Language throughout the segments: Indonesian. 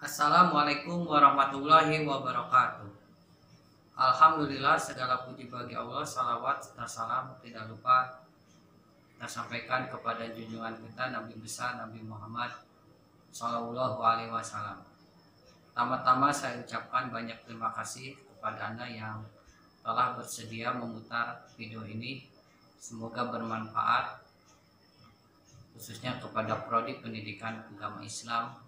Assalamualaikum warahmatullahi wabarakatuh. Alhamdulillah, segala puji bagi Allah, salawat serta salam tidak lupa kita sampaikan kepada junjungan kita Nabi besar Nabi Muhammad Sallallahu Alaihi Wasallam. Pertama-tama saya ucapkan banyak terima kasih kepada Anda yang telah bersedia memutar video ini. Semoga bermanfaat, khususnya kepada prodi pendidikan agama Islam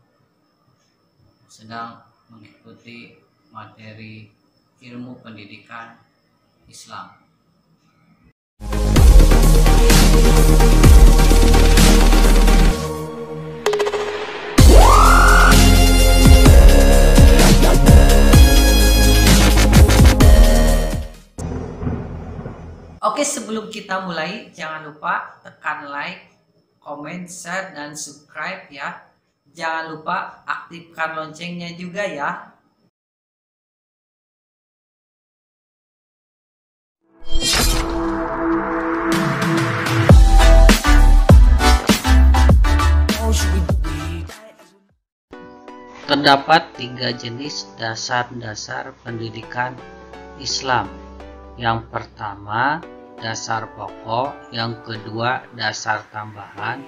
sedang mengikuti materi ilmu pendidikan Islam. Oke, sebelum kita mulai, jangan lupa tekan like, comment, share, dan subscribe ya. Jangan lupa aktifkan loncengnya juga ya. Terdapat 3 jenis dasar-dasar pendidikan Islam. Yang pertama, dasar pokok, yang kedua, dasar tambahan,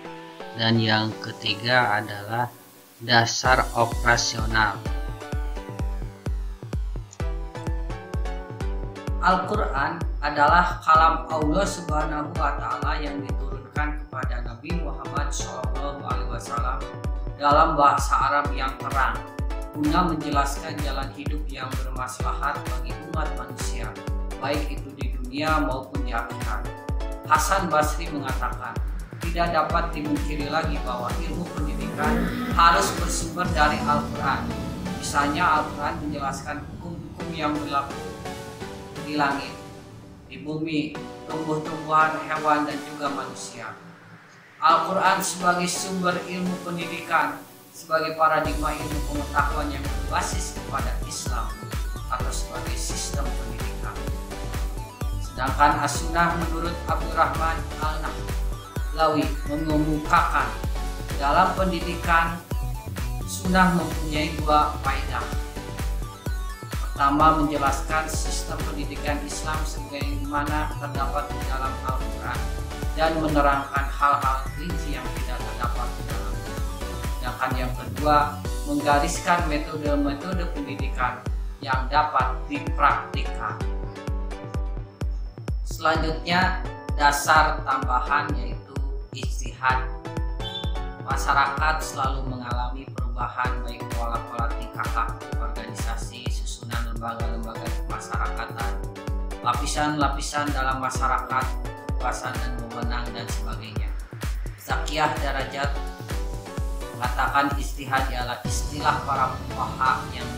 dan yang ketiga adalah dasar operasional. Al-Quran adalah kalam Allah Subhanahu wa Ta'ala yang diturunkan kepada Nabi Muhammad SAW dalam bahasa Arab yang terang, guna menjelaskan jalan hidup yang bermaslahat bagi umat manusia, baik itu di dunia maupun di akhirat. Hasan Basri mengatakan, tidak dapat dimungkiri lagi bahwa ilmu pendidikan harus bersumber dari Al-Quran. Misalnya Al-Quran menjelaskan hukum-hukum yang berlaku di langit, di bumi, tumbuh-tumbuhan, hewan, dan juga manusia. Al-Quran sebagai sumber ilmu pendidikan, sebagai paradigma ilmu pengetahuan yang berbasis kepada Islam atau sebagai sistem pendidikan. Sedangkan As-Sunnah menurut Abdurrahman Al-Nahlawi mengemukakan dalam pendidikan Sunnah mempunyai 2 faedah. Pertama, menjelaskan sistem pendidikan Islam sebagaimana terdapat di dalam Al-Quran dan menerangkan hal-hal rinci yang tidak terdapat di dalamnya. Sedangkan yang kedua, menggariskan metode-metode pendidikan yang dapat dipraktikkan. Selanjutnya, dasar tambahan yaitu ijtihad. Masyarakat selalu mengalami perubahan baik pola-pola tingkah laku, organisasi, susunan lembaga-lembaga kemasyarakatan, lapisan-lapisan dalam masyarakat, kekuasaan dan wewenang dan sebagainya. Zakiyah Darajat mengatakan ijtihad adalah istilah para fuqaha yang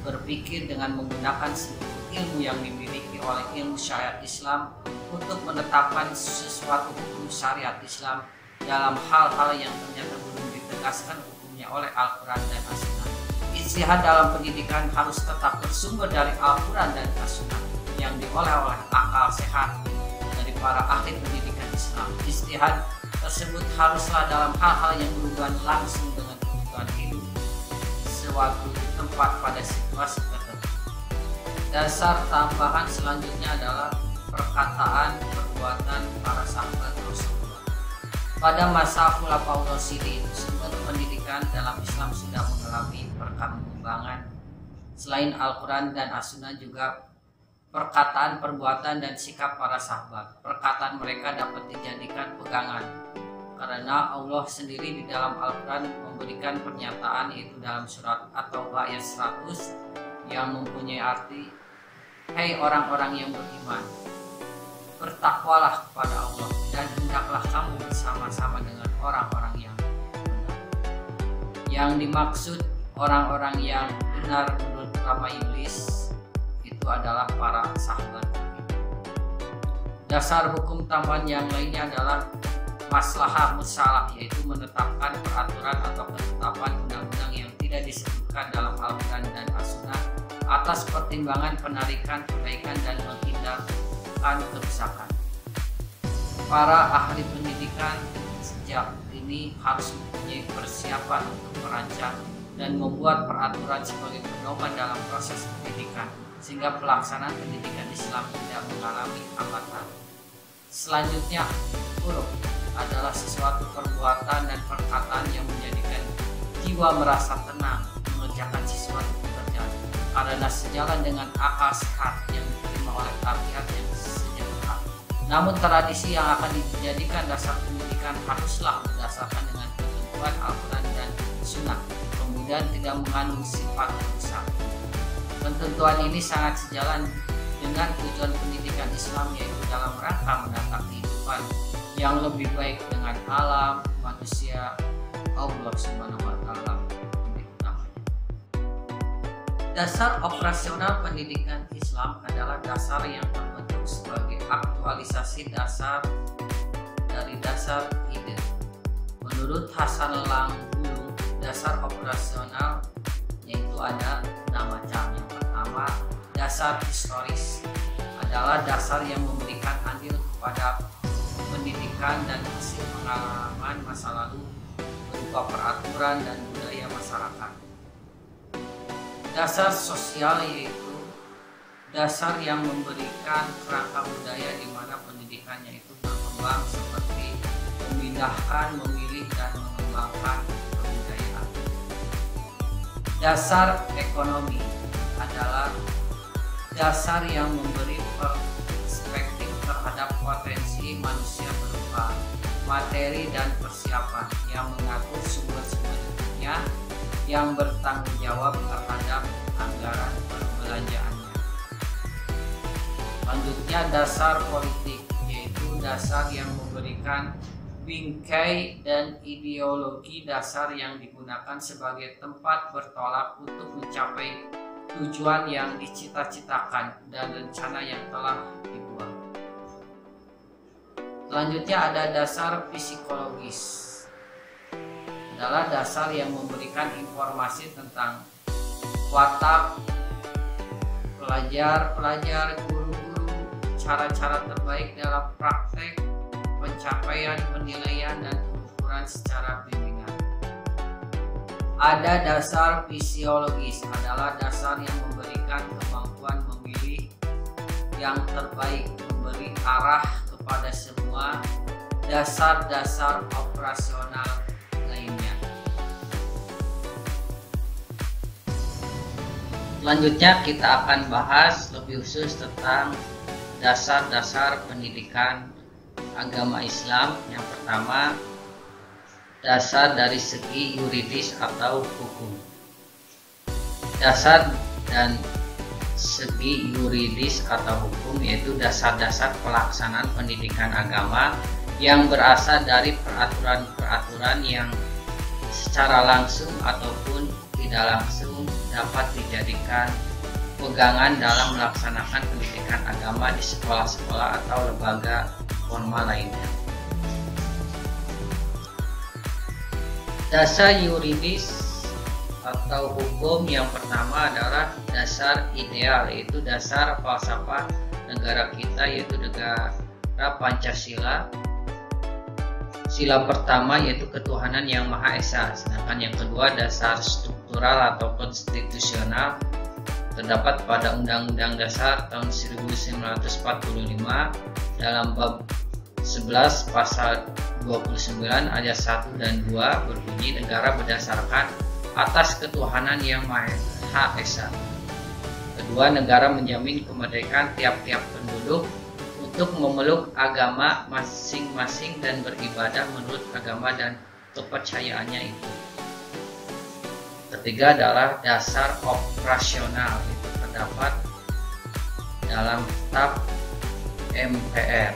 berpikir dengan menggunakan seluruh ilmu yang dimiliki oleh ilmu syariat Islam untuk menetapkan sesuatu hukum syariat Islam dalam hal-hal yang ternyata belum ditegaskan hukumnya oleh Al-Quran dan As-Sunnah. Ijtihad dalam pendidikan harus tetap bersumber dari Al-Quran dan As-Sunnah yang diolah oleh akal sehat dari para ahli pendidikan Islam. Ijtihad tersebut haruslah dalam hal-hal yang berhubungan langsung dengan kebutuhan hidup suatu tempat pada situasi tertentu. Dasar tambahan selanjutnya adalah perkataan, perbuatan para sahabat Rasulullah. Pada masa Khulafaur Rasyidin, sumber pendidikan dalam Islam sudah mengalami perkembangan. Selain Al-Quran dan As-Sunnah juga perkataan, perbuatan, dan sikap para sahabat. Perkataan mereka dapat dijadikan pegangan karena Allah sendiri di dalam Al-Quran memberikan pernyataan, yaitu dalam surat At-Taubah ayat 100 yang mempunyai arti, "Hai orang-orang yang beriman, bertakwalah kepada Allah dan hendaklah kamu bersama-sama dengan orang-orang yang benar." Yang dimaksud orang-orang yang benar menurut Ramayulis itu adalah para sahabat. Dasar hukum tambahan yang lainnya adalah maslahah musalah, yaitu menetapkan peraturan atau ketetapan undang-undang yang tidak disebutkan dalam Al-Quran dan As-Sunnah atas pertimbangan penarikan kebaikan dan menghindarkan kerusakan. Para ahli pendidikan sejak ini harus mempunyai persiapan untuk merancang dan membuat peraturan sebagai pedoman dalam proses pendidikan, sehingga pelaksanaan pendidikan Islam tidak mengalami hambatan. Selanjutnya, huruf adalah sesuatu perbuatan dan perkataan yang menjadikan jiwa merasa tenang mengerjakan sesuatu pekerjaan, karena sejalan dengan akal sehat yang diterima oleh tabiat yang sejahtera. Namun tradisi yang akan dijadikan dasar pendidikan haruslah berdasarkan dengan ketentuan Al-Quran dan Sunnah, kemudian tidak mengandung sifat rusak. Ketentuan ini sangat sejalan dengan tujuan pendidikan Islam, yaitu dalam rangka menata kehidupan yang lebih baik dengan alam, manusia, Allah Subhanahu wa Ta'ala. Dasar operasional pendidikan Islam adalah dasar yang terbentuk sebagai aktualisasi dasar dari dasar ide. Menurut Hasan Langgulu, dasar operasional yaitu ada 6 macam. Yang pertama, dasar historis adalah dasar yang memberikan andil kepada pendidikan dan hasil pengalaman masa lalu berupa peraturan dan budaya masyarakat. Dasar sosial yaitu dasar yang memberikan kerangka budaya di mana pendidikannya itu berkembang, seperti memindahkan, memilih, dan mengembangkan kebudayaan. Dasar ekonomi adalah dasar yang memberi perspektif terhadap potensi manusia berupa materi dan persiapan, yang mengatur sumber-sumbernya, yang bertanggung jawab terhadap anggaran perbelanjaannya. Selanjutnya, dasar politik yaitu dasar yang memberikan bingkai dan ideologi dasar yang digunakan sebagai tempat bertolak untuk mencapai tujuan yang dicita-citakan dan rencana yang telah dibuat. Selanjutnya ada dasar psikologis, adalah dasar yang memberikan informasi tentang watak pelajar, guru-guru, cara-cara terbaik dalam praktek, pencapaian, penilaian, dan pengukuran secara bimbingan. Ada dasar fisiologis, adalah dasar yang memberikan kemampuan memilih yang terbaik, memberi arah kepada semua dasar-dasar operasional lainnya. Selanjutnya kita akan bahas lebih khusus tentang dasar-dasar pendidikan agama Islam. Yang pertama, dasar dari segi yuridis atau hukum. Dasar dan segi yuridis atau hukum yaitu dasar-dasar pelaksanaan pendidikan agama yang berasal dari peraturan-peraturan yang secara langsung ataupun tidak langsung dapat dijadikan pegangan dalam melaksanakan pendidikan agama di sekolah-sekolah atau lembaga formal lainnya. Dasar yuridis atau hukum yang pertama adalah dasar ideal, yaitu dasar falsafah negara kita, yaitu negara Pancasila. Sila pertama yaitu ketuhanan yang Maha Esa, sedangkan yang kedua dasar struktural atau konstitusional terdapat pada Undang-Undang Dasar tahun 1945 dalam bab 11 pasal 29 ayat 1 dan 2 berbunyi negara berdasarkan atas ketuhanan yang Maha Esa. Kedua, negara menjamin kemerdekaan tiap-tiap penduduk untuk memeluk agama masing-masing dan beribadah menurut agama dan kepercayaannya itu. Ketiga adalah dasar operasional, itu terdapat dalam Kitab MPR.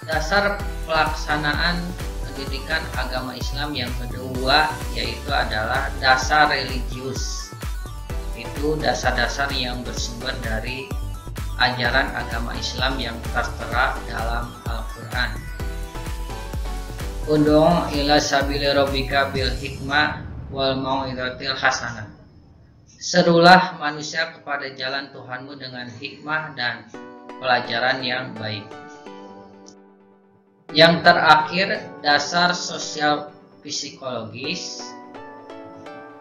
Dasar pelaksanaan pendidikan agama Islam yang kedua yaitu adalah dasar religius. Itu dasar-dasar yang bersumber dari ajaran agama Islam yang tertera dalam Al-Quran. Ud'u ila sabili rabbika bil hikmah wal mau'izatil hasanah. Serulah manusia kepada jalan Tuhanmu dengan hikmah dan pelajaran yang baik. Yang terakhir, dasar sosial psikologis,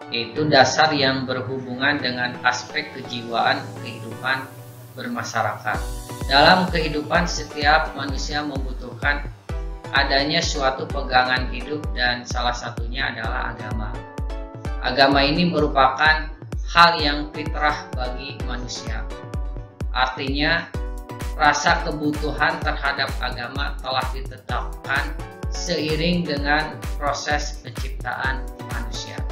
yaitu dasar yang berhubungan dengan aspek kejiwaan kehidupan bermasyarakat. Dalam kehidupan, setiap manusia membutuhkan adanya suatu pegangan hidup dan salah satunya adalah agama. Agama ini merupakan hal yang fitrah bagi manusia. Artinya, rasa kebutuhan terhadap agama telah ditetapkan seiring dengan proses penciptaan manusia.